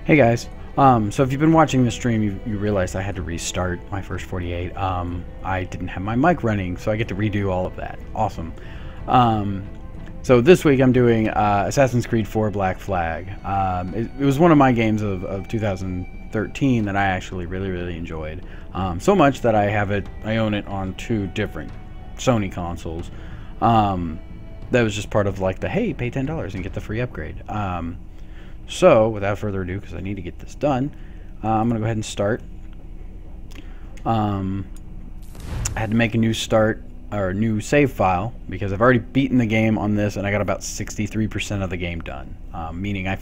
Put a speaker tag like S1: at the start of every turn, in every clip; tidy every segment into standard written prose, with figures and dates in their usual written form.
S1: Hey guys, so if you've been watching the stream, you realized I had to restart my first 48. I didn't have my mic running, so I get to redo all of that. Awesome. So this week I'm doing Assassin's Creed 4 Black Flag. It was one of my games of 2013 that I actually really enjoyed. So much that I own it on 2 different Sony consoles. That was just part of like the, hey, pay $10 and get the free upgrade. So, without further ado, because I need to get this done, I'm going to go ahead and start. I had to make a new start, or a new save file, because I've already beaten the game on this, and I got about 63% of the game done. Meaning I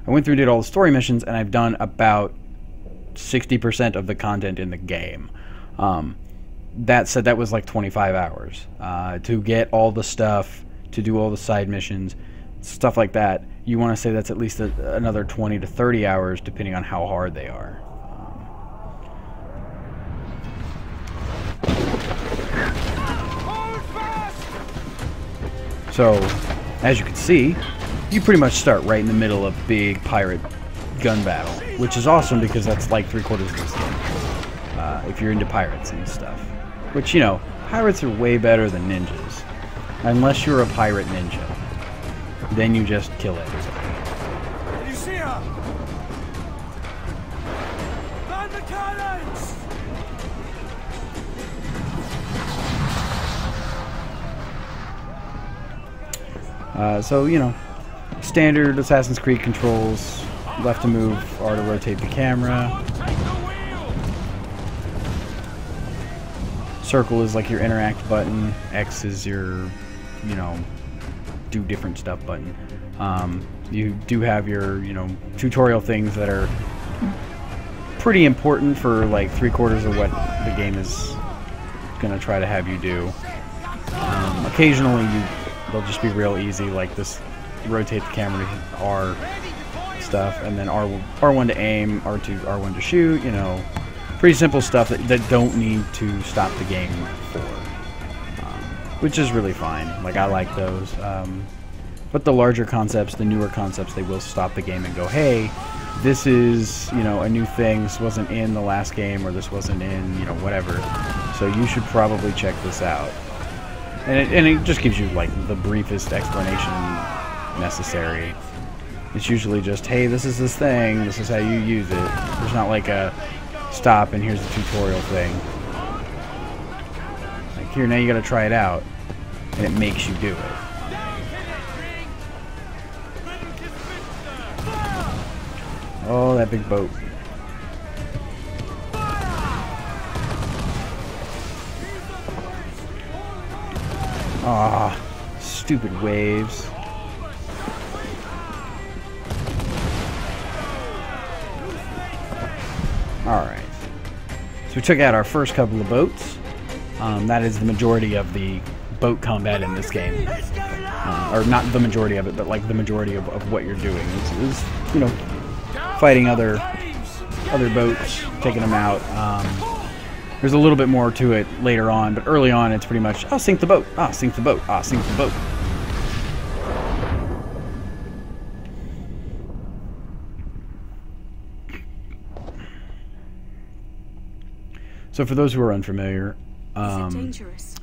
S1: went through and did all the story missions, and I've done about 60% of the content in the game. That said, that was like 25 hours. To get all the stuff, to do all the side missions, stuff like that, you want to say that's at least another 20 to 30 hours, depending on how hard they are. So, as you can see, you pretty much start right in the middle of big pirate gun battle, which is awesome because that's like 3/4 of this game. If you're into pirates and stuff. Which, you know, pirates are way better than ninjas. Unless you're a pirate ninja. Then you just kill everybody.
S2: You see her? Man the cannons!
S1: So, you know, standard Assassin's Creed controls. Left to move, R to rotate the camera. Circle is like your interact button. X is your, you know, do different stuff button. You do have your, you know, tutorial things that are pretty important for like 3/4 of what the game is gonna try to have you do. Occasionally they'll just be real easy, like this rotate the camera to R stuff, and then R1 to aim, R2, R1 to shoot, you know, pretty simple stuff that don't need to stop the game for. Which is really fine. Like, I like those. But the larger concepts, the newer concepts, they will stop the game and go, hey, this is, you know, a new thing. This wasn't in the last game, or this wasn't in, you know, whatever. So you should probably check this out. And it just gives you, like, the briefest explanation necessary. It's usually just, hey, this is this thing. This is how you use it. There's not like a stop and here's the tutorial thing. Like, here, now you gotta try it out, and it makes you do it. Oh, that big boat. Ah, stupid waves. Alright. So we took out our first couple of boats. That is the majority of the boat combat in this game. Or not the majority of it, but like the majority of what you're doing is, you know, fighting other boats, taking them out. There's a little bit more to it later on, but early on it's pretty much, oh, sink the boat, ah, sink the boat, ah, sink the boat. So for those who are unfamiliar,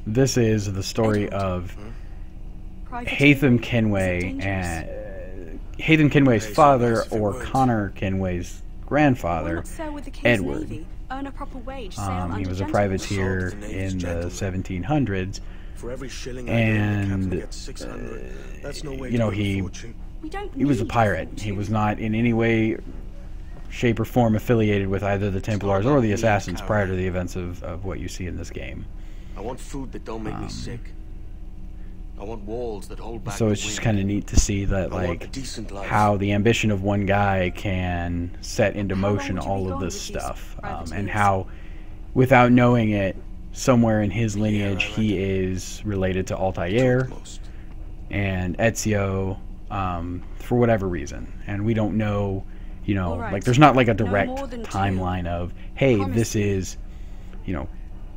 S1: this is the story of Edward Kenway and Edward Kenway's father, or Connor Kenway's grandfather, Edward. He was a privateer in the 1700s, and you know, he was a pirate. He was not in any way, shape, or form affiliated with either the Templars or the Assassins prior to the events of what you see in this game.
S3: I want food that don't make me sick. I want walls that hold back.
S1: So it's just kind of neat to see that, like, how the ambition of one guy can set into motion all of this stuff, and how, without knowing it, somewhere in his lineage he is related to Altair and Ezio, for whatever reason, and we don't know, you know, like, there's not like a direct timeline of, hey, this is, you know,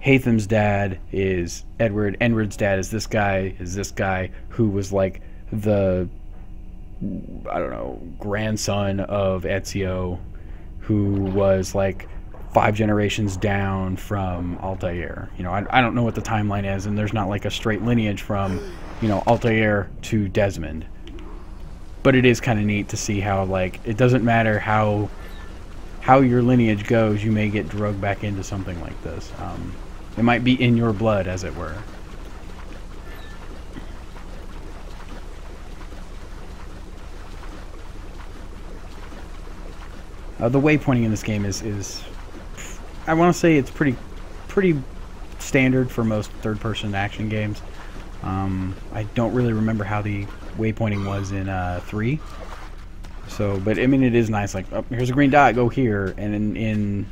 S1: Haytham's dad is Edward, Edward's dad is this guy who was like the I don't know, grandson of Ezio, who was like 5 generations down from Altair. You know, I don't know what the timeline is, and there's not like a straight lineage from, you know, Altair to Desmond. But it is kind of neat to see how, like, it doesn't matter how your lineage goes, you may get drugged back into something like this. It might be in your blood, as it were. The waypointing in this game is I want to say it's pretty standard for most third-person action games. I don't really remember how the waypointing was in 3. So, but I mean, it is nice. Like, oh, here's a green dot, go here. And in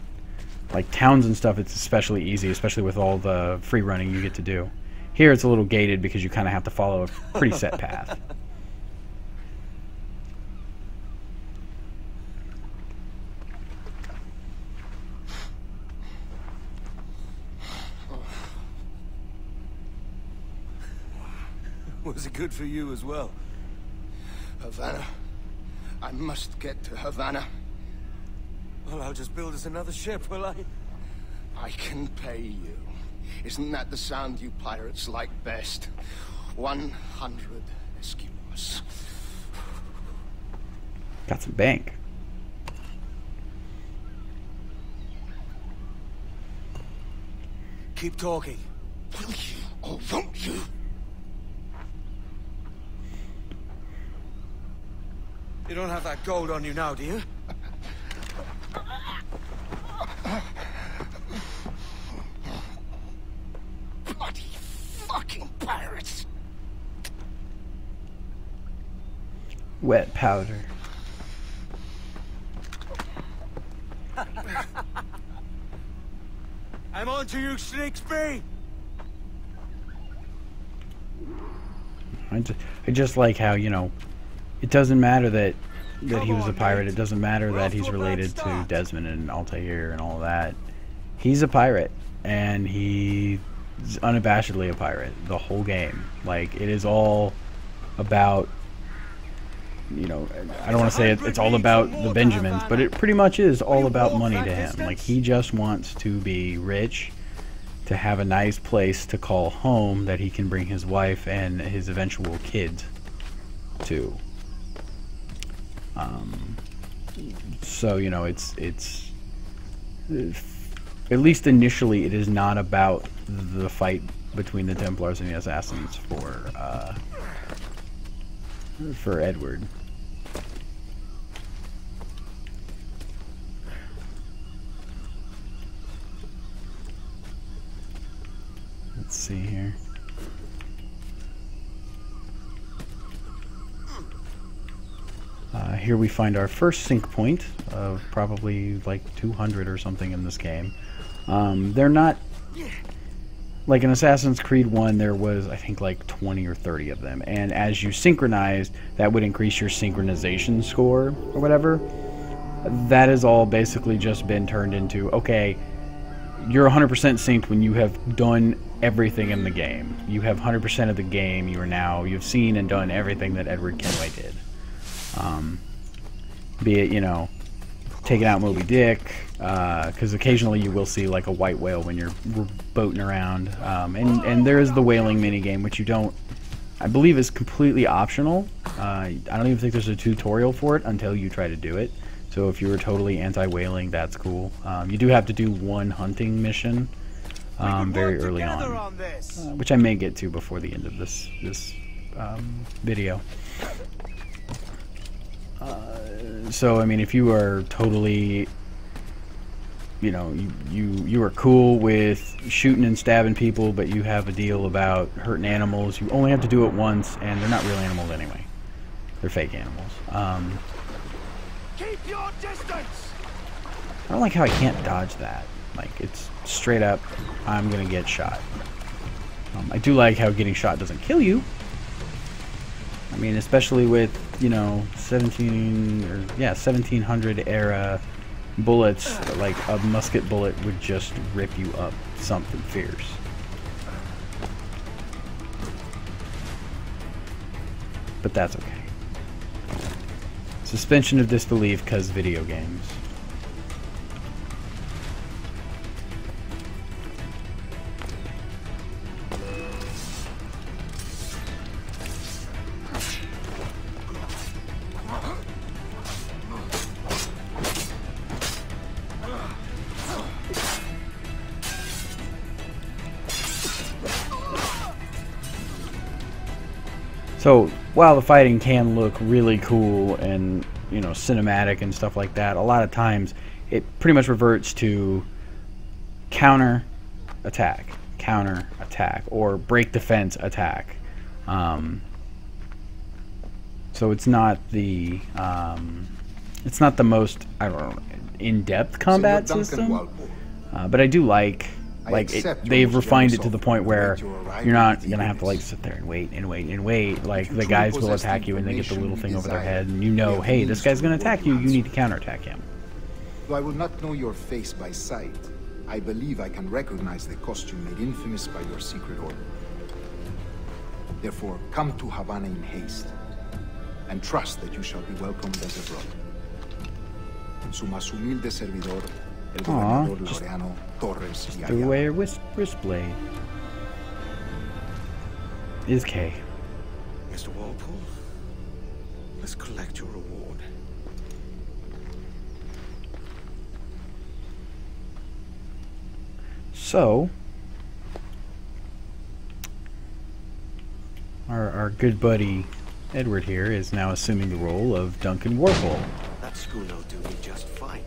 S1: like towns and stuff, it's especially easy, especially with all the free running you get to do. Here, it's a little gated because you kind of have to follow a pretty set path.
S2: Was it good for you as well?
S4: Havana. I must get to Havana.
S2: Well, I'll just build us another ship, will I?
S4: I can pay you. Isn't that the sound you pirates like best? 100 escudos.
S1: Got some bank.
S2: Keep talking.
S4: Will you or won't you?
S2: You don't have that gold on you now, do you?
S4: Bloody fucking pirates!
S1: Wet powder.
S2: I'm on to you, Snakesby!
S1: I just like how, you know, it doesn't matter that he was a pirate. It doesn't matter that he's related to Desmond and Altair and all that. He's a pirate, and he's unabashedly a pirate the whole game. Like, it is all about, you know, I don't want to say it's all about the Benjamins, but it pretty much is all about money to him. Like, he just wants to be rich, to have a nice place to call home that he can bring his wife and his eventual kids to. So, you know, it's at least initially it is not about the fight between the Templars and the Assassins for Edward. Let's see here. Here we find our first sync point of probably like 200 or something in this game. They're not... Like in Assassin's Creed 1, there was, I think, like 20 or 30 of them. And as you synchronized, that would increase your synchronization score or whatever. That has all basically just been turned into, okay, you're 100% synced when you have done everything in the game. You have 100% of the game. You've seen and done everything that Edward Kenway did. Be it, you know, taking out Moby Dick, because occasionally you will see like a white whale when you're boating around, and there is the whaling minigame, which you don't, I believe, is completely optional. I don't even think there's a tutorial for it until you try to do it. So if you were totally anti-whaling, that's cool. You do have to do one hunting mission very early on, which I may get to before the end of this video. So I mean, if you are totally, you know, you are cool with shooting and stabbing people, but you have a deal about hurting animals, you only have to do it once, and they're not real animals anyway. They're fake animals.
S2: Keep your distance!
S1: I don't like how I can't dodge that. Like, it's straight up, I'm gonna get shot. I do like how getting shot doesn't kill you. I mean, especially with, you know, 1700 era bullets, like a musket bullet would just rip you up something fierce. But that's okay. Suspension of disbelief because video games. So while the fighting can look really cool and, you know, cinematic and stuff like that, a lot of times it pretty much reverts to counter attack, or break defense attack. So it's not the most, I don't know, in-depth combat system, but I do like they've refined it to the point where you're not gonna have to like sit there and wait. Like the guys will attack you and they get the little thing over their head, and you know, hey, this guy's gonna attack you. You need to counterattack him.
S5: Though I will not know your face by sight, I believe I can recognize the costume made infamous by your secret order. Therefore, come to Havana in haste, and trust that you shall be welcomed as a brother. Su más humilde servidor, el gobernador Laureano Torres y
S1: Threw away her wrist blade. Is K.
S3: Mr. Walpole, let's collect your reward.
S1: So, our good buddy Edward here is now assuming the role of Duncan Warpole.
S3: That schooner'll do me just fine.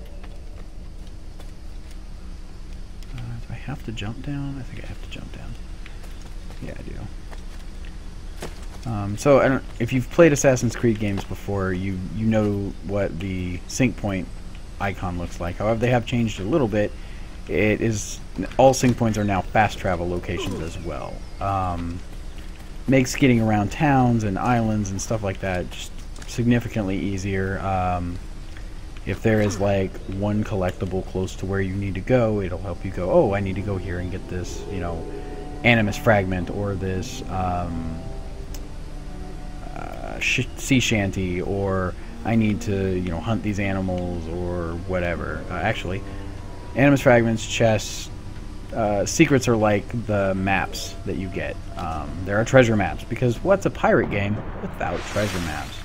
S1: Do I have to jump down? I think I have to jump down. Yeah, I do. So I don't, if you've played Assassin's Creed games before, you know what the sync point icon looks like. However, they have changed it a little bit. It is, all sync points are now fast travel locations as well. Makes getting around towns and islands and stuff like that just significantly easier. If there is like one collectible close to where you need to go, it'll help you go, oh, I need to go here and get this, you know, animus fragment or this sea shanty, or I need to, you know, hunt these animals or whatever. Actually, animus fragments, chests, secrets are like the maps that you get. There are treasure maps, because what's a pirate game without treasure maps?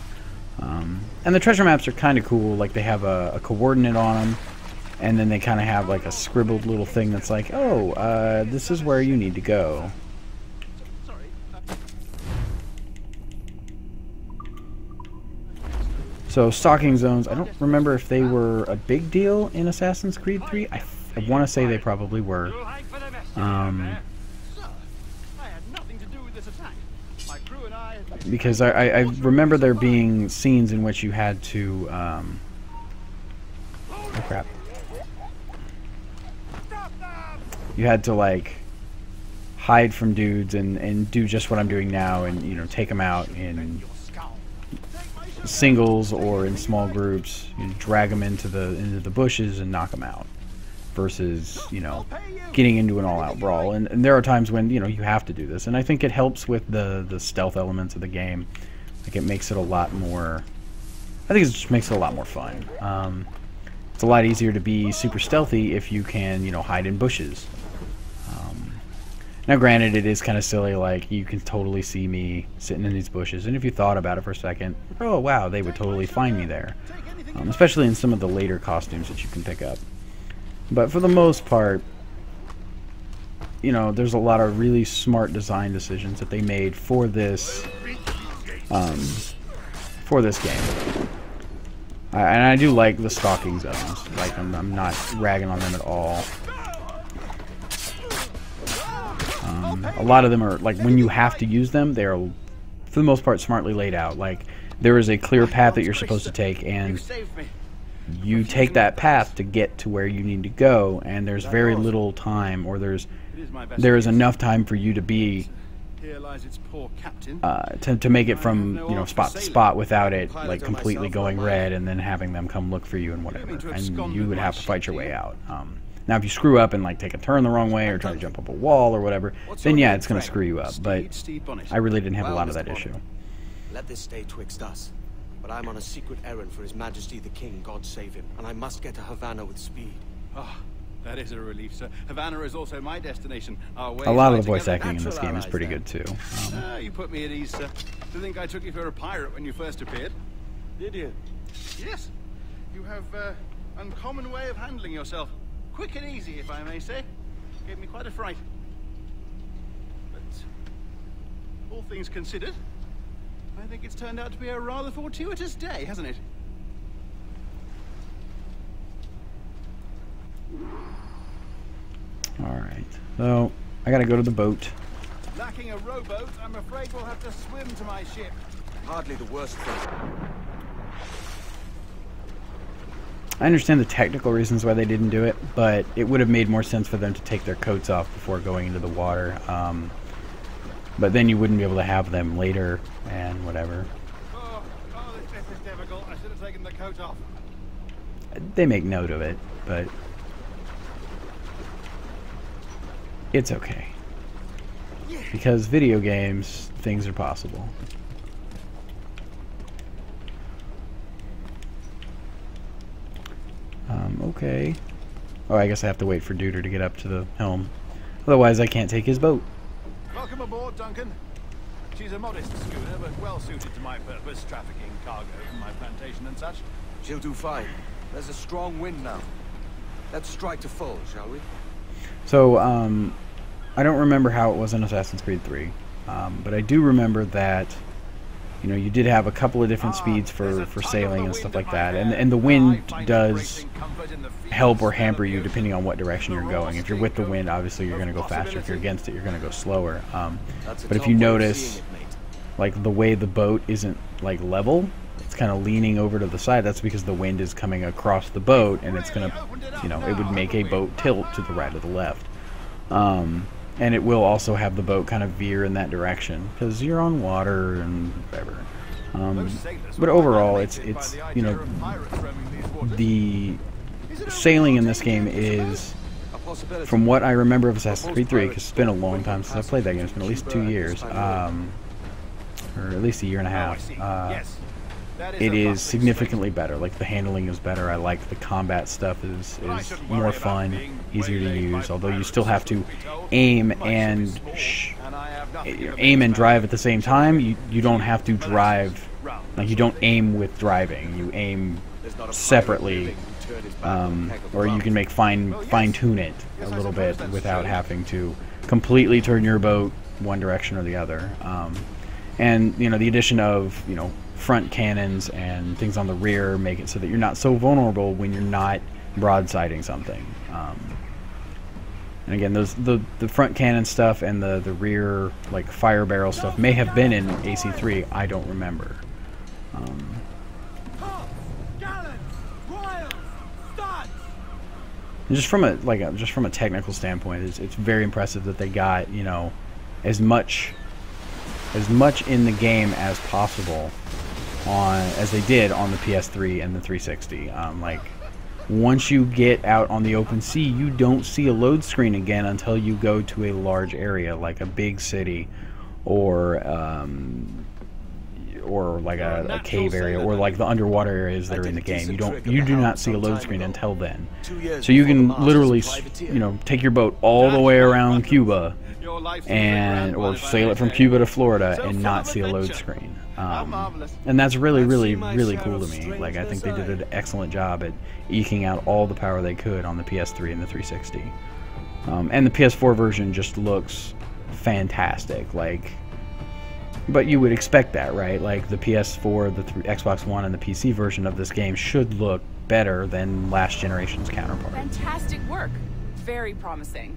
S1: And the treasure maps are kind of cool. Like, they have a coordinate on them, and then they kind of have like a scribbled little thing that's like, oh, this is where you need to go. So stalking zones, I don't remember if they were a big deal in Assassin's Creed 3. I want to say they probably were. Because I remember there being scenes in which you had to, oh crap. You had to, like, hide from dudes and do just what I'm doing now and, you know, take them out in singles or in small groups. You drag them into the bushes and knock them out. Versus, you know, getting into an all-out brawl. And there are times when, you know, you have to do this. And I think it helps with the stealth elements of the game. Like, it makes it a lot more... I think it just makes it a lot more fun. It's a lot easier to be super stealthy if you can, you know, hide in bushes. Now, granted, it is kind of silly. Like, you can totally see me sitting in these bushes. And if you thought about it for a second, oh, wow, they would totally find me there. Especially in some of the later costumes that you can pick up. But for the most part, you know, there's a lot of really smart design decisions that they made for this game. And I do like the stalking zones. Like, I'm not ragging on them at all. A lot of them are, like, when you have to use them, they are, for the most part, smartly laid out. Like, there is a clear path that you're supposed to take, and you take that path to get to where you need to go, and there's very little time, or there is enough time for you to be to make it from, you know, spot to spot without it like completely going red and then having them come look for you and whatever, and you would have to fight your way out. Now if you screw up and like take a turn the wrong way or try to jump up a wall or whatever, then yeah, it's gonna screw you up. But I really didn't have a lot of that issue.
S3: Let this stay twixt us. But I'm on a secret errand for His Majesty the King, God save him, and I must get to Havana with speed.
S6: Ah, that is a relief, sir. Havana is also my destination. Our ways
S1: A lot of
S6: lie
S1: the voice
S6: together.
S1: acting in this game is pretty good too.
S6: You put me at ease, sir. To think I took you for a pirate when you first appeared.
S3: Did you?
S6: Yes. You have uncommon way of handling yourself. Quick and easy, if I may say. Gave me quite a fright. But all things considered, I think it's turned out to be a rather fortuitous day, hasn't it?
S1: Alright. So, I gotta go to the boat.
S6: Lacking a rowboat, I'm afraid we'll have to swim to my ship.
S3: Hardly the worst thing.
S1: I understand the technical reasons why they didn't do it, but it would have made more sense for them to take their coats off before going into the water. But then you wouldn't be able to have them later and whatever.
S6: Oh, this is difficult. I should have taken the coat off.
S1: They make note of it, but it's okay. Because video games, things are possible. Okay. Oh, I guess I have to wait for Duder to get up to the helm. Otherwise, I can't take his boat.
S6: Welcome aboard, Duncan. She's a modest schooner, but well suited to my purpose, trafficking cargo from my plantation and such.
S3: She'll do fine. There's a strong wind now. Let's strike to full, shall we?
S1: So, I don't remember how it was in Assassin's Creed 3, but I do remember that, you know, you did have a couple of different speeds for sailing and stuff like that, and the wind does help or hamper you depending on what direction you're going. If you're with the wind, obviously you're going to go faster. If you're against it, you're going to go slower. But if you notice, like, the way the boat isn't, like, level, it's kind of leaning over to the side. That's because the wind is coming across the boat, and it's going to, you know, it would make a boat tilt to the right or the left. And it will also have the boat kind of veer in that direction because you're on water and whatever. But overall, it's you know, the sailing in this game is, from what I remember of Assassin's Creed 3, because it's been a long time since I played that game. It's been at least 2 years, or at least a year and a half. It is significantly better. Like, the handling is better. I like the combat stuff is more fun, easier to use. Although you still have to aim and drive at the same time. You don't have to drive. Like, you don't aim with driving. You aim separately, or you can make fine tune it a little bit without having to completely turn your boat one direction or the other. And you know, the addition of, you know, front cannons and things on the rear make it so that you're not so vulnerable when you're not broadsiding something. And again, the front cannon stuff and the rear, like, fire barrel stuff may have been in AC3. I don't remember. And just from a technical standpoint, it's very impressive that they got, you know, as much in the game as possible as they did on the PS3 and the 360. Like, once you get out on the open sea, you don't see a load screen again until you go to a large area, like a big city, or like a cave area, or like the underwater areas that are in the game. You do not see a load screen until then. So you can literally, you know, take your boat all the way around Cuba, or sail it from Cuba to Florida and not see a load screen. And that's really cool to me. Like, I think they did an excellent job at eking out all the power they could on the PS3 and the 360. And the PS4 version just looks fantastic. Like, but you would expect that, right? Like, the PS4, the Xbox One, and the PC version of this game should look better than last generation's counterpart.
S7: Fantastic work. Very promising.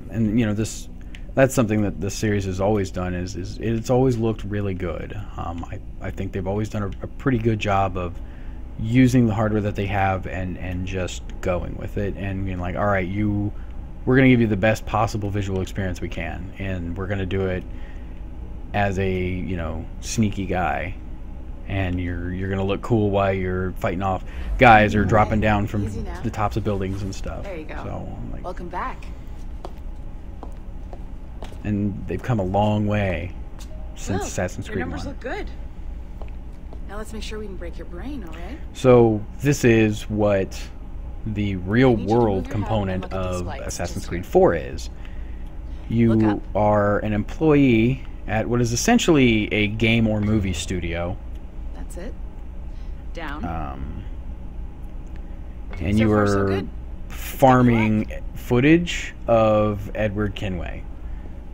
S1: And you know, that's something that the series has always done, is it's always looked really good. I think they've always done a pretty good job of using the hardware that they have and just going with it and being like, all right, we're going to give you the best possible visual experience we can, and we're going to do it as a, you know, sneaky guy, and you're going to look cool while you're fighting off guys or dropping down from the tops of buildings and stuff.
S7: There you go.
S1: So, like,
S7: welcome back.
S1: and they've come a long way since Assassin's Creed
S7: Your numbers
S1: 1.
S7: look good. Now let's make sure we can break your brain, all right?
S1: So this is what the real
S7: I need you to move
S1: world
S7: your head
S1: component
S7: and look at these
S1: of
S7: lights,
S1: Assassin's
S7: just
S1: Creed
S7: here.
S1: 4 is.
S7: Look
S1: You
S7: up.
S1: are an employee at what is essentially a game or movie studio.
S7: That's it. Down.
S1: And
S7: So
S1: you
S7: far, so
S1: are
S7: good.
S1: farming footage of Edward Kenway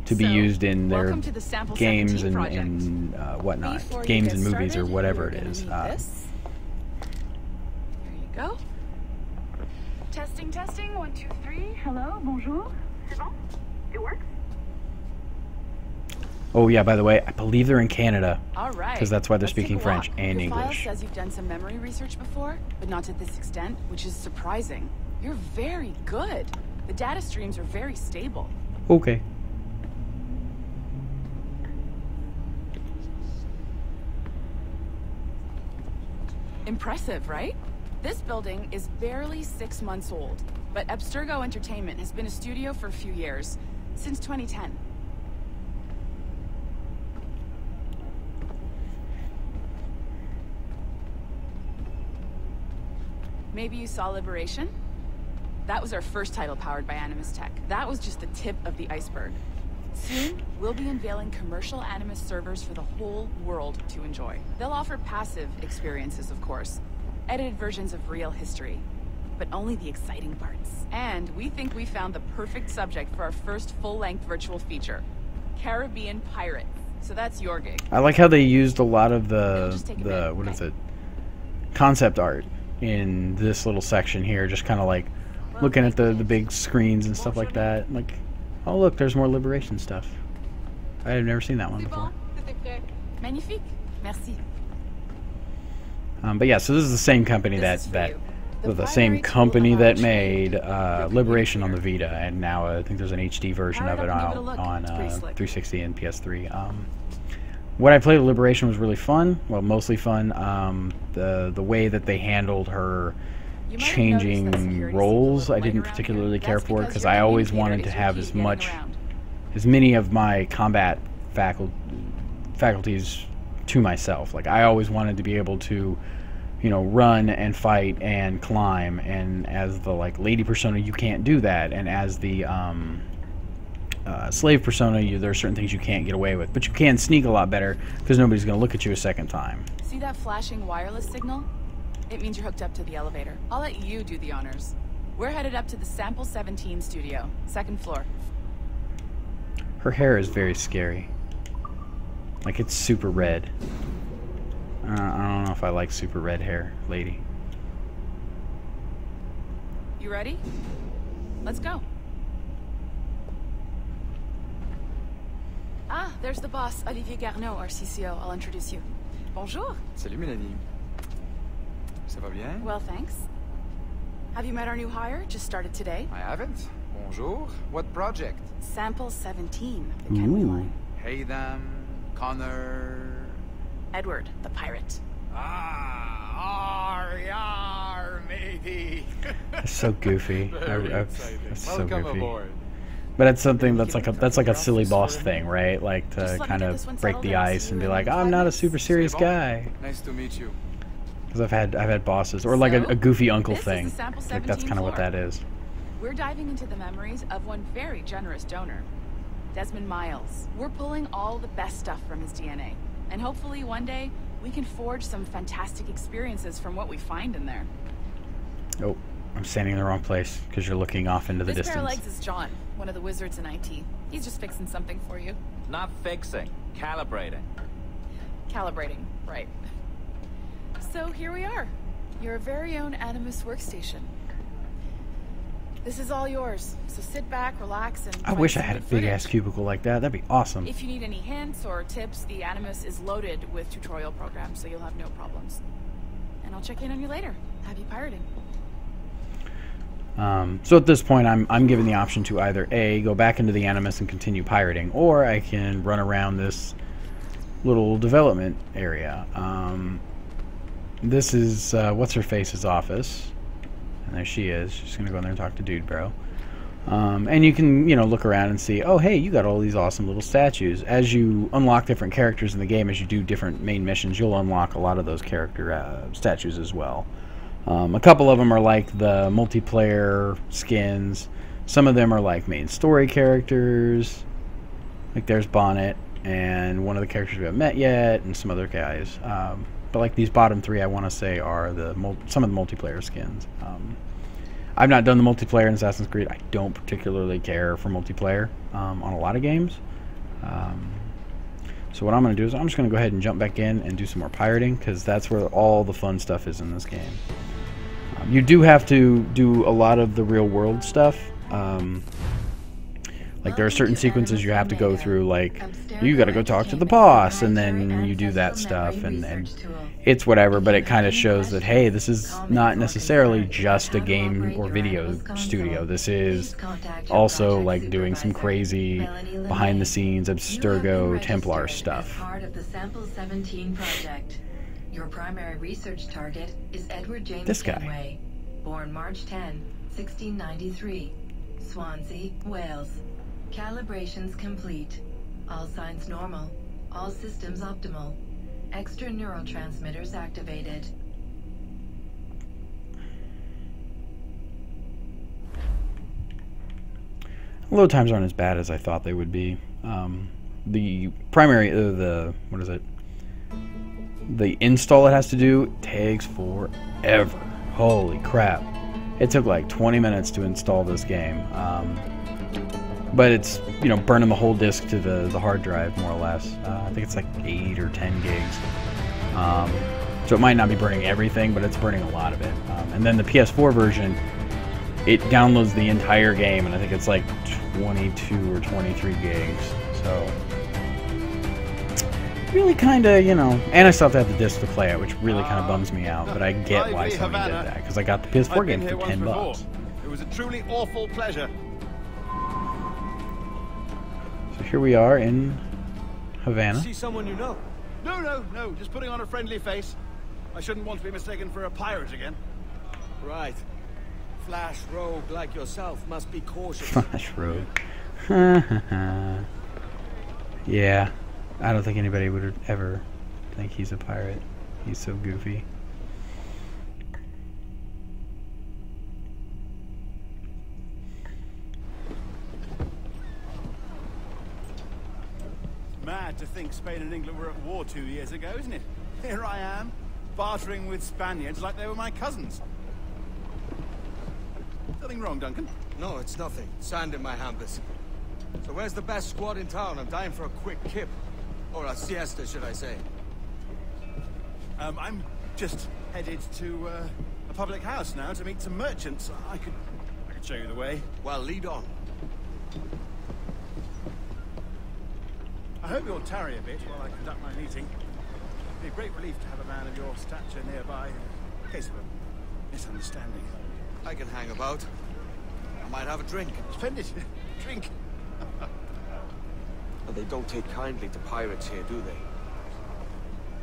S1: to be
S7: So,
S1: used in their
S7: welcome to the Sample
S1: games
S7: 17
S1: and,
S7: project.
S1: whatnot.
S7: Before you
S1: Games
S7: get
S1: and movies
S7: started,
S1: or whatever
S7: you're
S1: it
S7: gonna
S1: is.
S7: need this. There you go. Testing, testing. 1, 2, 3. Hello, bonjour. C'est bon? It works.
S1: Oh yeah, by the way, I believe they're in Canada.
S7: All right.
S1: Because that's why they're
S7: Let's take
S1: speaking
S7: a
S1: French
S7: walk.
S1: and
S7: Your file
S1: English.
S7: says you've done some memory research before, but not to this extent, which is surprising. You're very good. The data streams are very stable.
S1: Okay.
S7: Impressive, right? This building is barely 6 months old, but Abstergo Entertainment has been a studio for a few years, since 2010. Maybe you saw Liberation? That was our first title powered by Animus Tech. That was just the tip of the iceberg. Soon, we'll be unveiling commercial Animus servers for the whole world to enjoy. They'll offer passive experiences, of course. Edited versions of real history. But only the exciting parts. And we think we found the perfect subject for our first full-length virtual feature. Caribbean Pirates. So that's your gig.
S1: I like how they used a lot of
S7: It'll just take a minute,
S1: what
S7: okay?
S1: is it? Concept art in this little section here, just kind of like looking at the big screens and stuff like that. Like, oh look, there's more Liberation stuff. I had never seen that one before.
S7: Magnifique. Merci.
S1: But yeah, so this is the same company
S7: This is for you.
S1: the same company that made
S7: Your
S1: Liberation on the
S7: computer.
S1: Vita, and now I think there's an HD version
S7: Power
S1: of
S7: it
S1: it
S7: up and give it a
S1: on
S7: look. It's pretty slick.
S1: 360 and PS3. What I played with Liberation was really fun. Well, mostly fun. The way that they handled her
S7: You might have noticed that
S1: changing
S7: security
S1: roles,
S7: seems a
S1: I
S7: little
S1: didn't
S7: light around
S1: particularly
S7: here.
S1: care
S7: That's
S1: for
S7: because
S1: because
S7: your
S1: I always
S7: communicator
S1: wanted to
S7: is your
S1: have
S7: key
S1: as
S7: getting
S1: much,
S7: around.
S1: as many of my combat faculties to myself. Like I always wanted to be able to, you know, run and fight and climb. And as the like lady persona, you can't do that. And as the slave persona, there are certain things you can't get away with. But you can sneak a lot better because nobody's going to look at you a second time.
S7: See that flashing wireless signal? It means you're hooked up to the elevator. I'll let you do the honors. We're headed up to the Sample 17 studio, 2nd floor.
S1: Her hair is very scary. Like it's super red. I don't know if I like super red hair, lady.
S7: You ready? Let's go. Ah, there's the boss, Olivier Garneau, our CCO. I'll introduce you. Bonjour.
S8: Salut Mélanie. Ça va bien?
S7: Well, thanks. Have you met our new hire? Just started today.
S8: I haven't. Bonjour. What project?
S7: Sample 17, the Kenway
S1: Ooh.
S7: line.
S8: Hey them, Connor.
S7: Edward, the pirate.
S8: Ah, yar, matey.
S1: It's so goofy.
S8: Very exciting.
S1: That's so
S8: Welcome
S1: goofy.
S8: aboard.
S1: But it's something that's like a silly boss thing, right? Like
S7: Just
S1: to
S7: let me
S1: kind
S7: get
S1: of
S7: this one
S1: break
S7: settled
S1: the
S7: and I'll see
S1: ice and
S7: you
S1: be
S7: in
S1: like,
S7: 5
S1: I'm not a
S7: minutes.
S1: super serious
S8: C'est bon?
S1: guy.
S8: Nice to meet you.
S1: Because I've had bosses, or like a
S7: So,
S1: goofy uncle
S7: this is
S1: thing.
S7: the Sample
S1: Like that's
S7: 17
S1: kind of what
S7: floor.
S1: that is.
S7: We're diving into the memories of one very generous donor, Desmond Miles. We're pulling all the best stuff from his DNA. And hopefully one day, we can forge some fantastic experiences from what we find in there.
S1: Oh, I'm standing in the wrong place because you're looking off into the
S7: This pair of
S1: distance.
S7: legs is John, one of the wizards in IT. He's just fixing something for you.
S9: Not fixing, calibrating.
S7: Calibrating, right. So here we are, your very own Animus workstation. This is all yours, so sit back, relax, and
S1: I
S7: find
S1: wish I
S7: some
S1: had a
S7: good
S1: big ass
S7: footage.
S1: cubicle like that. That'd be awesome.
S7: If you need any hints or tips, the Animus is loaded with tutorial programs, so you'll have no problems. And I'll check in on you later. Happy pirating.
S1: So at this point, I'm given the option to either A, go back into the Animus and continue pirating, or I can run around this little development area. This is what's her face's office, and there she is. She's gonna go in there and talk to Dude Bro. And you can, you know, look around and see, oh, hey, you got all these awesome little statues. As you unlock different characters in the game, as you do different main missions, you'll unlock a lot of those character statues as well. A couple of them are like the multiplayer skins. Some of them are like main story characters. Like there's Bonnet and one of the characters we haven't met yet, and some other guys. But like these bottom three, I want to say are some of the multiplayer skins. I've not done the multiplayer in Assassin's Creed. I don't particularly care for multiplayer on a lot of games. So what I'm going to do is I'm just going to go ahead and jump back in and do some more pirating, because that's where all the fun stuff is in this game. You do have to do a lot of the real world stuff. Like there are certain sequences you have to go through, like you got to go talk to the boss, and then you do that stuff, and it's whatever, but it kind of shows that, hey, this is not necessarily just a game or video studio. This is also like doing some crazy behind the scenes Abstergo Templar stuff.
S10: Part of the Sample 17 project. Your primary research target is Edward
S1: Kenway,
S10: born March 10, 1693, Swansea, Wales. Calibrations complete. All signs normal. All systems optimal. Extra neurotransmitters activated.
S1: Load times aren't as bad as I thought they would be. The primary, what is it? The install it has to do takes forever. Holy crap. It took like 20 minutes to install this game. But it's, you know, burning the whole disk to the hard drive, more or less. I think it's like 8 or 10 gigs. So it might not be burning everything, but it's burning a lot of it. And then the PS4 version, it downloads the entire game, and I think it's like 22 or 23 gigs. So really kind of, you know, and I still have to have the disc to play it, which really kind of bums me out. But I get why Sony did that, because I got the PS4 game for $10.
S6: It was a truly awful pleasure.
S1: So here we are in Havana.
S3: See someone you know?
S6: No, just putting on a friendly face. I shouldn't want to be mistaken for a pirate again.
S3: Right. Flash rogue like yourself must be cautious.
S1: Flash rogue. Yeah, I don't think anybody would ever think he's a pirate. He's so goofy.
S6: Mad to think Spain and England were at war 2 years ago, isn't it? Here I am, bartering with Spaniards like they were my cousins. Nothing wrong, Duncan?
S3: No, it's nothing. Sand in my hampers. So where's the best squad in town? I'm dying for a quick kip. Or a siesta, should I say.
S6: I'm just headed to a public house now to meet some merchants. I could show you the way.
S3: Well, lead on.
S6: I hope you'll tarry a bit while I conduct my meeting. It'd be a great relief to have a man of your stature nearby in case of a misunderstanding.
S3: I can hang about. I might have a drink.
S6: Splendid. Drink.
S3: But they don't take kindly to pirates here, do they?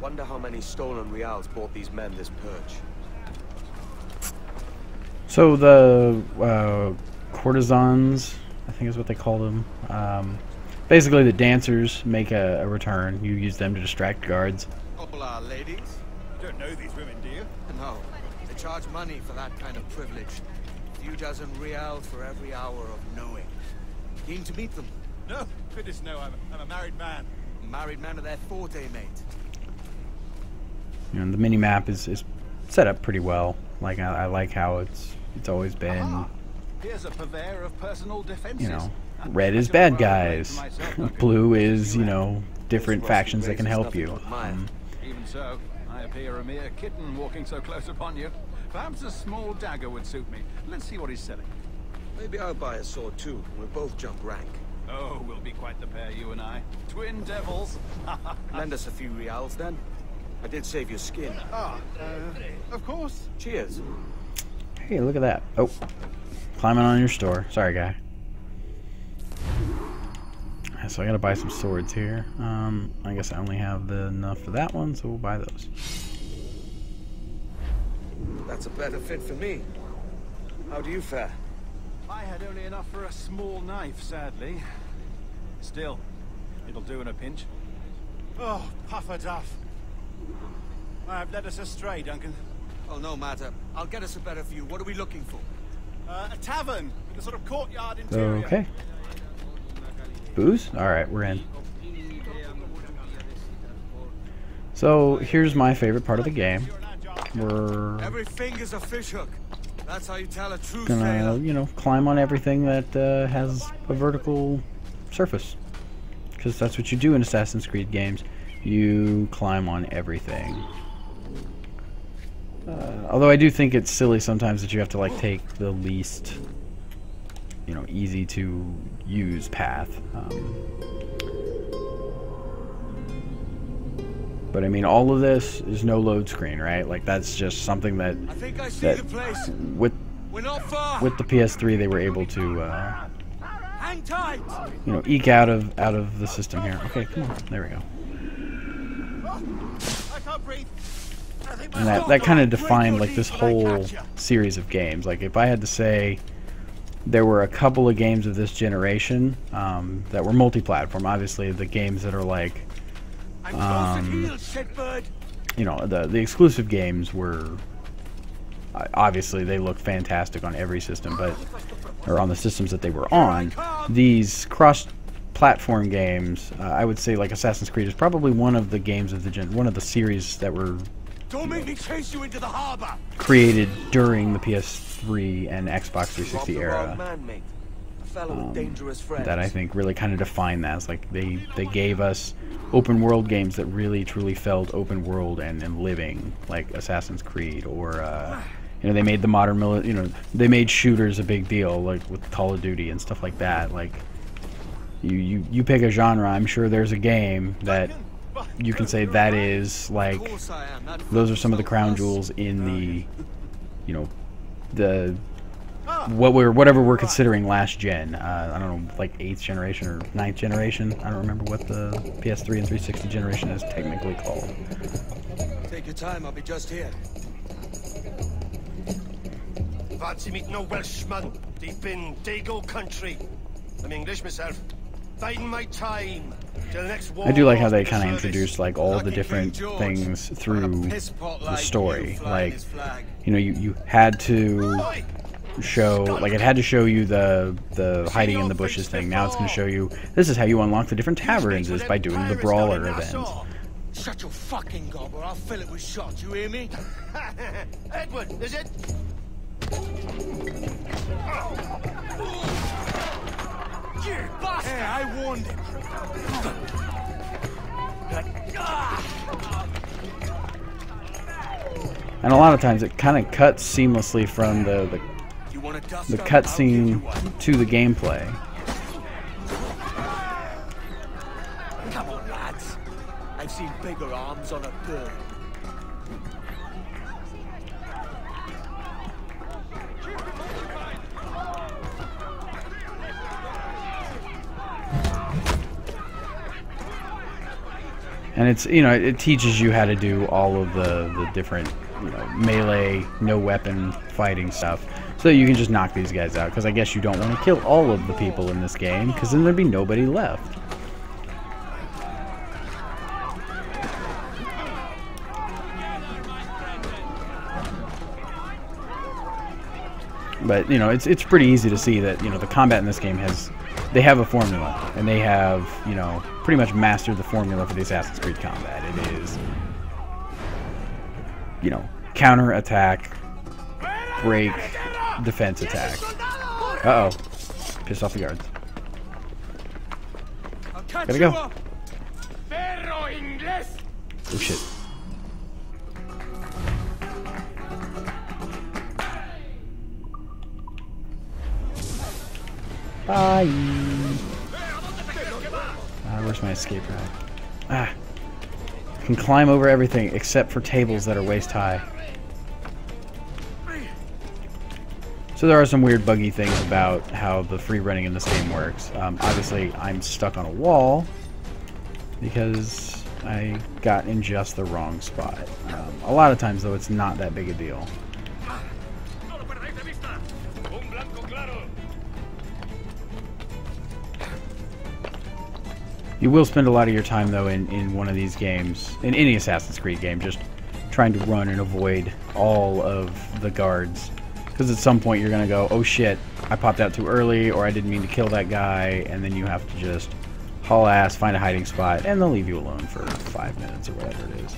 S3: Wonder how many stolen reals bought these men this perch.
S1: So the courtesans, I think is what they call them. Basically, the dancers make a return. You use them to distract guards.
S3: Hola, ladies.
S6: You don't know these women, do you?
S3: No. They charge money for that kind of privilege. A few dozen reals for every hour of knowing. Keen to meet them?
S6: No, goodness no. I'm a married man.
S3: Married men are their forte, mate.
S1: You know, the mini map is set up pretty well. Like I like how it's always been.
S6: Aha. Here's a purveyor of personal defenses.
S1: You know, red is bad guys. Blue is, you know, different factions that can help you.
S6: Even so, I appear a mere kitten walking so close upon you. Perhaps a small dagger would suit me. Let's see what he's selling.
S3: Maybe I'll buy a sword too. We'll both jump rank.
S6: Oh, we'll be quite the pair, you and I. Twin devils.
S3: Lend us a few reals then. I did save your skin.
S6: Of course.
S3: Cheers.
S1: Hey, look at that. Oh, climbing on your store. Sorry, guy. So I gotta buy some swords here. I guess I only have enough for that one, so we'll buy those.
S3: That's a better fit for me. How do you fare?
S6: I had only enough for a small knife, sadly. Still, it'll do in a pinch. Oh, puffer duff. I have led us astray, Duncan.
S3: Oh, no matter. I'll get us a better view. What are we looking for?
S6: A tavern with a sort of courtyard interior.
S1: Okay. Booze? Alright, we're in. So, here's my favorite part of the game. We're
S3: Everything is a fishhook. That's how you tell a true
S1: gonna,
S3: sailor.
S1: you know, climb on everything that has a vertical surface. Because that's what you do in Assassin's Creed games. You climb on everything. Although I do think it's silly sometimes that you have to like take the least, you know, easy to use path. But I mean, all of this is no load screen, right? Like that's just something that
S3: I think I see the place.
S1: with
S3: We're not far.
S1: the PS3 they were able to
S3: Hang tight.
S1: you know, eke out of the system here. Okay, come on, there we go.
S6: I can't breathe.
S1: And that kind of defined like this whole series of games. Like if I had to say, there were a couple of games of this generation that were multi-platform. Obviously, the games that are like, you know, the exclusive games were obviously they look fantastic on every system, but or on the systems that they were on. These cross-platform games, I would say like Assassin's Creed is probably one of the games of the one of the series that were
S3: Don't make me chase you into the harbor.
S1: created during the PS3 and Xbox 360 era. That I think really kind of defined that. It's like they gave us open world games that really truly felt open world and living, like Assassin's Creed, or you know, they made the modern you know, they made shooters a big deal, like with Call of Duty and stuff like that. Like you pick a genre, I'm sure there's a game that you can say that is like, those are some of the crown jewels in the, you know, the whatever we're considering last gen. I don't know, like 8th generation or 9th generation. I don't remember what the PS3 and 360 generation is technically called.
S3: Take your time, I'll be just here.
S4: Fancy meeting a Welshman deep in Dago country. I'm English myself. Biding my time till next war.
S1: I do like how they kind of introduced like all the different things through the story. Like, you know, you had to show, like it had to show you the hiding in the bushes thing. Now it's going to show you, this is how you unlock the different taverns, is by doing the brawler events.
S3: Shut your fucking gob or I'll fill it with shot, you hear me?
S4: Edward, is it?
S3: You bastard! Hey, I warned him.
S1: And a lot of times it kind of cuts seamlessly from the cutscene to the gameplay.
S3: Come on, lads. I've seen bigger arms on a bird.
S1: And it's, you know, it teaches you how to do all of the different, you know, melee, no weapon fighting stuff, so that you can just knock these guys out. Because I guess you don't want to kill all of the people in this game, because then there'd be nobody left. But, you know, it's pretty easy to see that, you know, the combat in this game they have a formula, and they have, you know, pretty much mastered the formula for the Assassin's Creed combat. It is, you know, counter attack, break, defense attack. Uh-oh. Pissed off the guards. Gotta go. Oh shit. Bye. Where's my escape route? I can climb over everything except for tables that are waist high. So there are some weird buggy things about how the free running in this game works. Obviously, I'm stuck on a wall because I got in just the wrong spot. A lot of times, though, it's not that big a deal. You will spend a lot of your time, though, in one of these games, in any Assassin's Creed game, just trying to run and avoid all of the guards. Because at some point you're going to go, oh shit, I popped out too early, or I didn't mean to kill that guy, and then you have to just haul ass, find a hiding spot, and they'll leave you alone for 5 minutes or whatever it is.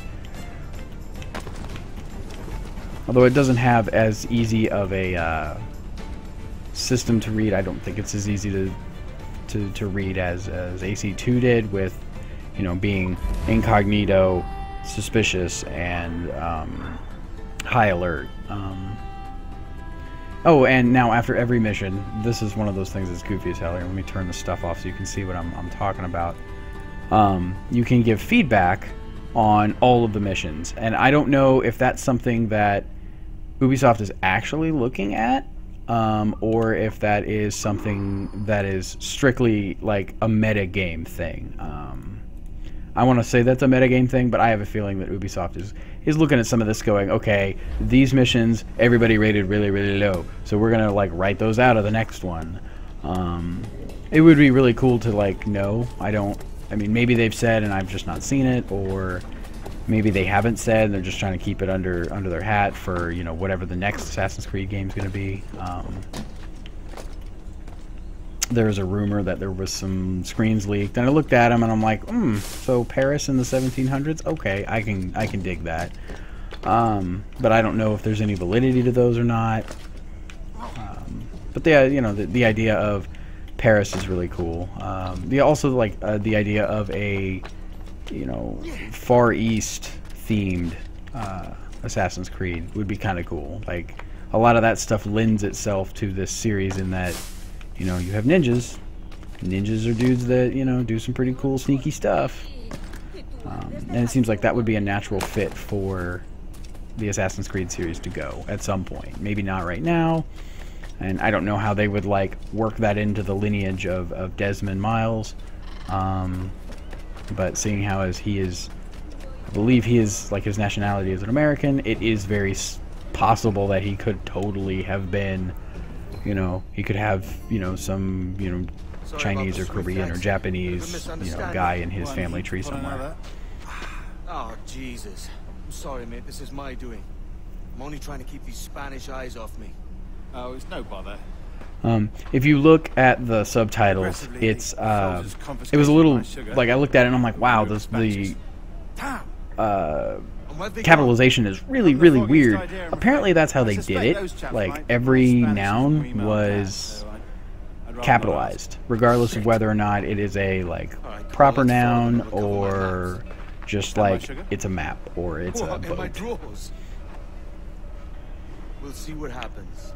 S1: Although it doesn't have as easy of a system to read, I don't think it's as easy to read as AC2 did, with, you know, being incognito, suspicious, and high alert. Oh, and now after every mission, this is one of those things that's goofy as hell. Here, let me turn the stuff off so you can see what I'm talking about. You can give feedback on all of the missions, and I don't know if that's something that Ubisoft is actually looking at, or if that is something that is strictly like a metagame thing. I want to say that's a metagame thing, but I have a feeling that Ubisoft is looking at some of this going, okay, these missions, everybody rated really, really low, so we're going to, like, write those out of the next one. It would be really cool to, like, know. I mean, maybe they've said and I've just not seen it, or maybe they haven't said and they're just trying to keep it under their hat for, you know, whatever the next Assassin's Creed game is going to be. There was a rumor that there was some screens leaked, and I looked at them and I'm like, so Paris in the 1700s? Okay, I can dig that. But I don't know if there's any validity to those or not. But the idea of Paris is really cool. Also like the idea of a, you know, Far East themed Assassin's Creed would be kind of cool. Like, a lot of that stuff lends itself to this series in that, you know, you have ninjas. Ninjas are dudes that, you know, do some pretty cool, sneaky stuff. And it seems like that would be a natural fit for the Assassin's Creed series to go at some point. Maybe not right now. And I don't know how they would, like, work that into the lineage of Desmond Miles. But seeing how he is, I believe he is, like, his nationality is an American, it is very possible that he could totally have been, you know, he could have, you know, some, you know, Chinese or Korean or Japanese, you know, guy in his family tree somewhere.
S3: Oh, Jesus. I'm sorry, mate. This is my doing. I'm only trying to keep these Spanish eyes off me.
S8: Oh, it's no bother.
S1: If you look at the subtitles, it's it was a little, like, I looked at it and I'm like, wow, the capitalization is really, really weird. Apparently that's how they did it. Like, every noun was capitalized, regardless of whether or not it is a, like, proper noun or just like it's a map or it's a boat.
S3: We'll see what happens.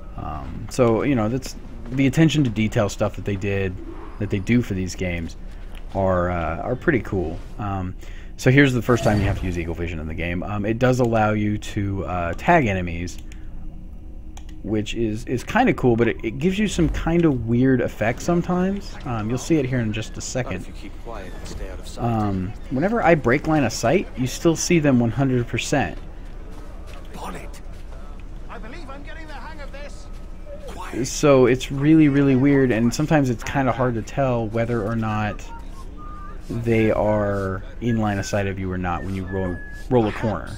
S1: So, you know, that's the attention to detail stuff that they do for these games are pretty cool. So here's the first time you have to use Eagle Vision in the game. It does allow you to tag enemies, which is kind of cool, but it gives you some kind of weird effects sometimes. You'll see it here in just a second.
S3: If you keep quiet and stay out of sight.
S1: Whenever I break line of sight, you still see them 100%.
S3: Bonnet.
S6: I believe I'm getting the hang of this.
S1: So it's really, really weird, and sometimes it's kind of hard to tell whether or not they are in line of sight of you or not when you roll a corner.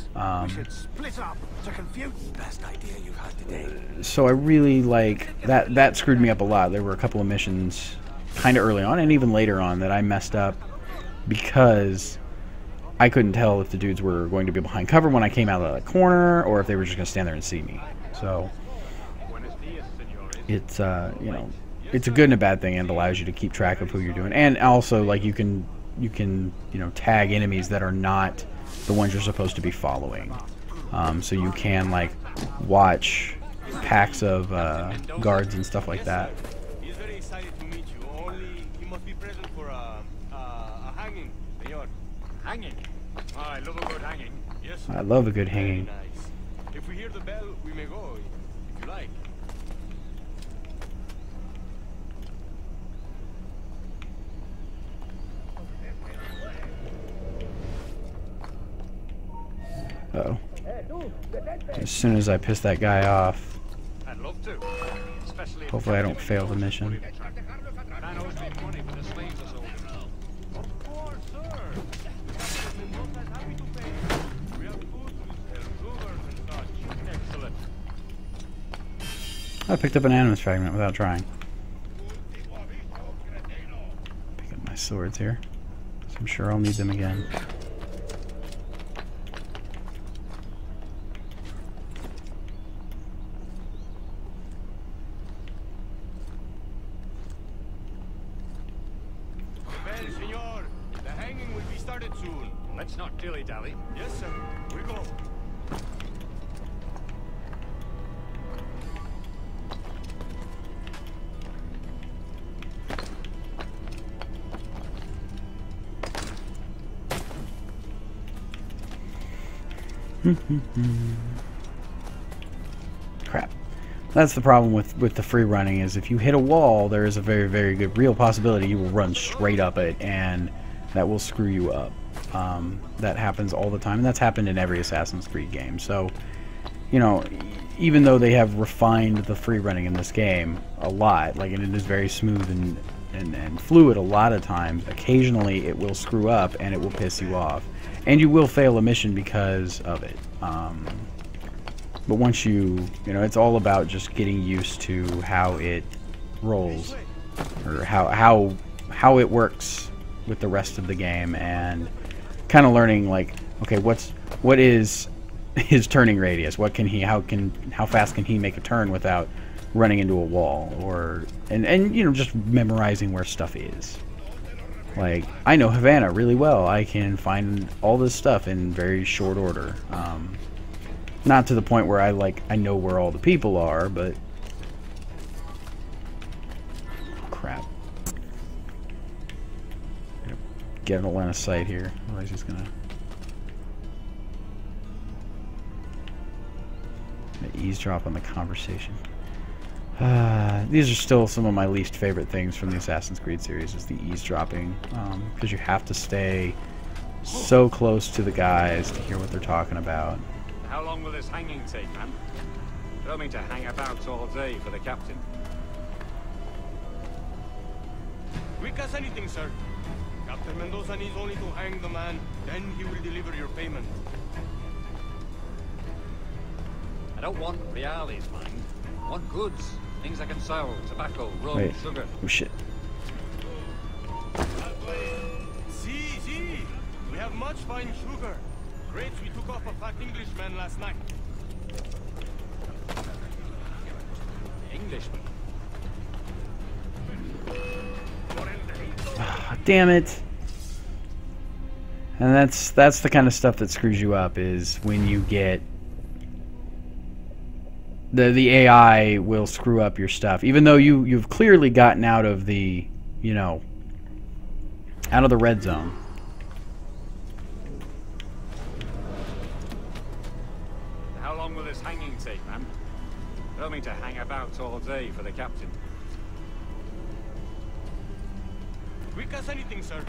S6: Split up to confuse.
S3: Best idea you've had today.
S1: So I really like that. That screwed me up a lot. There were a couple of missions kind of early on and even later on that I messed up because I couldn't tell if the dudes were going to be behind cover when I came out of the corner or if they were just going to stand there and see me. So it's you know, it's a good and a bad thing, and it allows you to keep track of who you're doing, and also, like, you can you know, tag enemies that are not the ones you're supposed to be following. So you can, like, watch packs of guards and stuff like that.
S2: He's very excited to meet you. Only he must be present for a hanging, senor.
S8: Hanging? Oh, I love a good hanging.
S2: Yes.
S1: I love a good hanging.
S2: Very nice. If we hear the bell, we may go, if you like.
S1: Uh-oh. As soon as I piss that guy off,
S8: I'd love to. Especially
S1: hopefully I don't fail the mission.
S2: sir. Captain Mendoza is happy to pay. We have food to sell, sugars and such.
S8: Excellent.
S1: I picked up an animus fragment without trying. Pick up my swords here. So I'm sure I'll need them again.
S2: Well, senor, the hanging will be started soon.
S8: Let's not dilly-dally.
S2: Yes, sir. We go.
S1: Crap. That's the problem with the free running, is if you hit a wall, there is a very, very good real possibility you will run straight up it, and that will screw you up. That happens all the time, and that's happened in every Assassin's Creed game. So, you know, even though they have refined the free running in this game a lot, like, and it is very smooth and fluid a lot of times, occasionally it will screw up and it will piss you off. And you will fail a mission because of it. But once you know, it's all about just getting used to how it rolls, or how it works with the rest of the game, and kind of learning, like, okay, what is his turning radius? What can he? How fast can he make a turn without running into a wall? Or and you know, just memorizing where stuff is. Like, I know Havana really well. I can find all this stuff in very short order. Not to the point where I know where all the people are, but crap. Get a line of sight here, otherwise he's gonna eavesdrop on the conversation. These are still some of my least favorite things from the Assassin's Creed series, is the eavesdropping, because you have to stay so close to the guys to hear what they're talking about.
S8: How long will this hanging take, man? Don't mean to hang about all day for the captain.
S2: Quick as anything, sir. Captain Mendoza needs only to hang the man, then he will deliver your payment.
S8: I don't want reales, mind. I want goods. Things I can sell. Tobacco, rum,
S1: Wait.
S8: sugar.
S1: Oh shit.
S2: See, we have much fine sugar. Grapes we took off a fat Englishman last night.
S8: Englishman?
S1: Damn it. And that's the kind of stuff that screws you up, is when you get the AI will screw up your stuff, even though you've clearly gotten out of the, you know, out of the red zone.
S8: How long will this hanging take, man? Don't mean to hang about all day for the captain.
S2: Quick as anything, sir.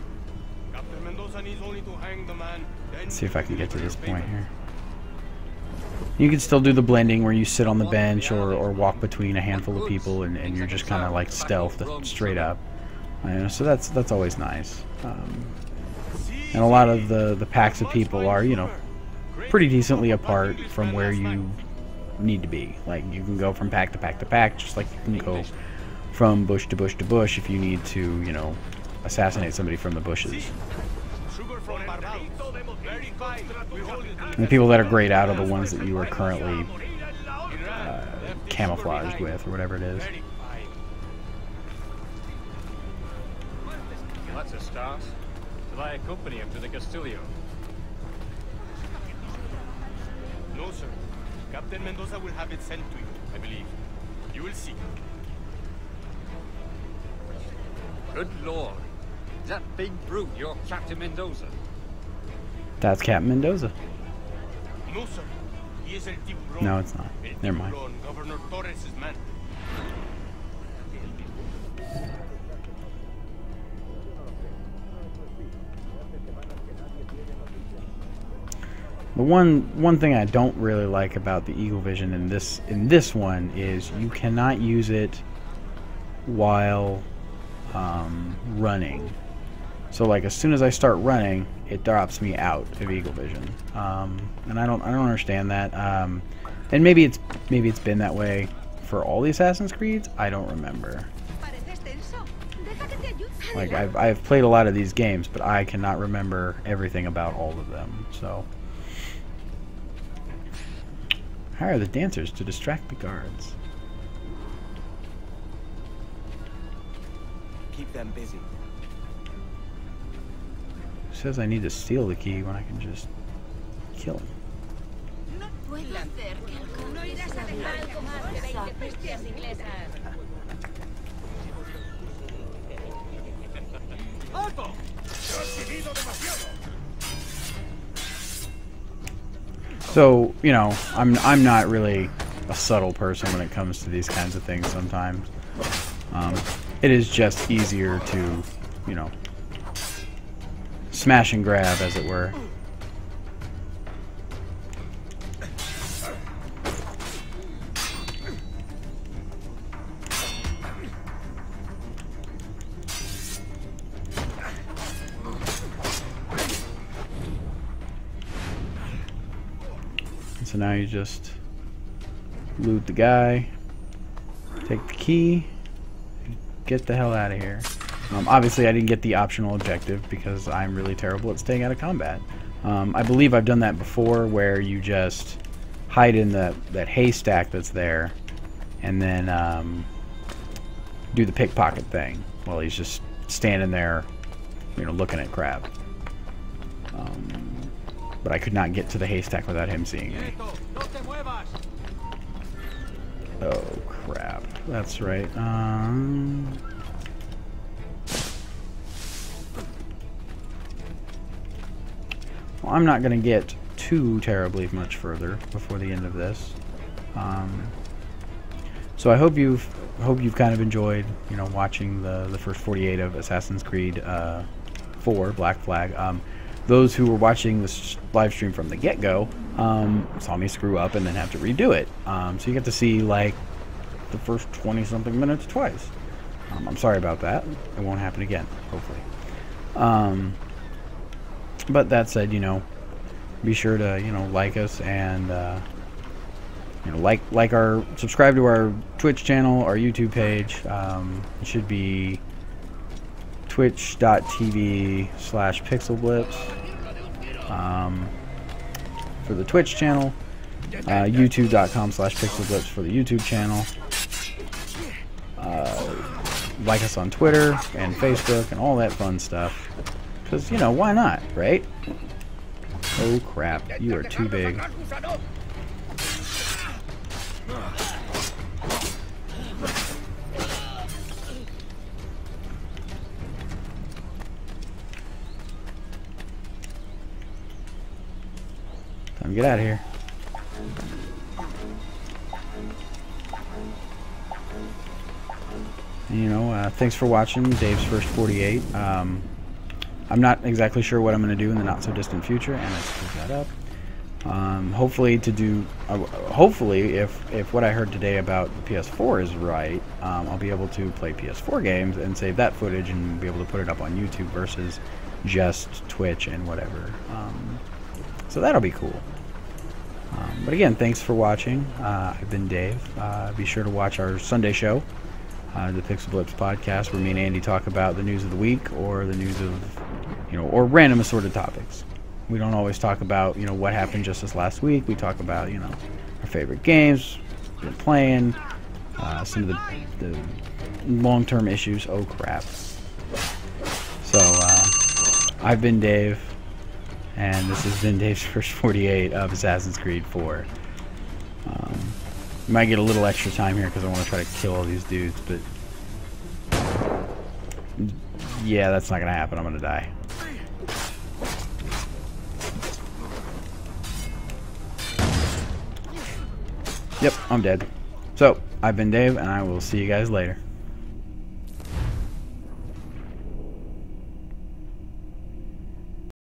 S2: Captain Mendoza needs only to hang the man, then
S1: Let's see if I can get to this point here. You can still do the blending where you sit on the bench or walk between a handful of people, and you're just kind of like stealth straight up. So that's always nice. And a lot of the packs of people are, you know, pretty decently apart from where you need to be. Like, you can go from pack to pack to pack, just like you can go from bush to bush to bush if you need to, you know, assassinate somebody from the bushes. And the people that are grayed out are the ones that you are currently camouflaged with, or whatever it is.
S8: That's a start. Shall I accompany him to the Castillo?
S2: No, sir. Captain Mendoza will have it sent to you, I believe. You will see.
S8: Good lord. Is that big brute your Captain Mendoza?
S1: That's Captain Mendoza.
S2: No, sir. He is El Tiburon.
S1: No, it's not.
S2: El
S1: Never mind.
S2: Tiburon, Governor Torres' man.
S1: The one thing I don't really like about the Eagle Vision in this one is you cannot use it while running. So like as soon as I start running, it drops me out of Eagle Vision, and I don't understand that. And maybe it's been that way for all the Assassin's Creeds. I don't remember. Like I've played a lot of these games, but I cannot remember everything about all of them. So hire the dancers to distract the guards.
S3: Keep them busy.
S1: Who says I need to steal the key when I can just kill him? So, you know, I'm not really a subtle person when it comes to these kinds of things sometimes. It is just easier to, you know, smash and grab, as it were. So now you just loot the guy, take the key, get the hell out of here. Obviously I didn't get the optional objective because I'm really terrible at staying out of combat. I believe I've done that before, where you just hide in that haystack that's there and then do the pickpocket thing while he's just standing there, you know, looking at crap. But I could not get to the haystack without him seeing me. Oh crap, that's right. Well, I'm not going to get too terribly much further before the end of this. So I hope you've kind of enjoyed, you know, watching the first 48 of Assassin's Creed 4 Black Flag. Those who were watching this live stream from the get-go saw me screw up and then have to redo it. So you get to see like the first 20-something minutes twice. I'm sorry about that. It won't happen again, hopefully. But that said, you know, be sure to, you know, like us and you know, subscribe to our Twitch channel, our YouTube page. It should be twitch.tv/pixelblips for the Twitch channel, youtube.com/pixelblips for the YouTube channel. Like us on Twitter and Facebook and all that fun stuff, because, you know, why not, right? Oh crap, you are too big. Time to get out of here. You know, thanks for watching Dave's First 48. I'm not exactly sure what I'm going to do in the not-so-distant future, and I screwed that up. Hopefully, if what I heard today about the PS4 is right, I'll be able to play PS4 games and save that footage and be able to put it up on YouTube versus just Twitch and whatever. So that'll be cool. But again, thanks for watching. I've been Dave. Be sure to watch our Sunday show, the Pixel Blips podcast, where me and Andy talk about the news of the week or the news of, you know, or random assorted topics. We don't always talk about, you know, what happened just this last week. We talk about, you know, our favorite games, we're playing, some of the long-term issues. Oh crap. So I've been Dave, and this has been Dave's First 48 of Assassin's Creed 4. Might get a little extra time here because I want to try to kill all these dudes, but yeah, that's not gonna happen. I'm gonna die. Yep, I'm dead. So, I've been Dave, and I will see you guys later.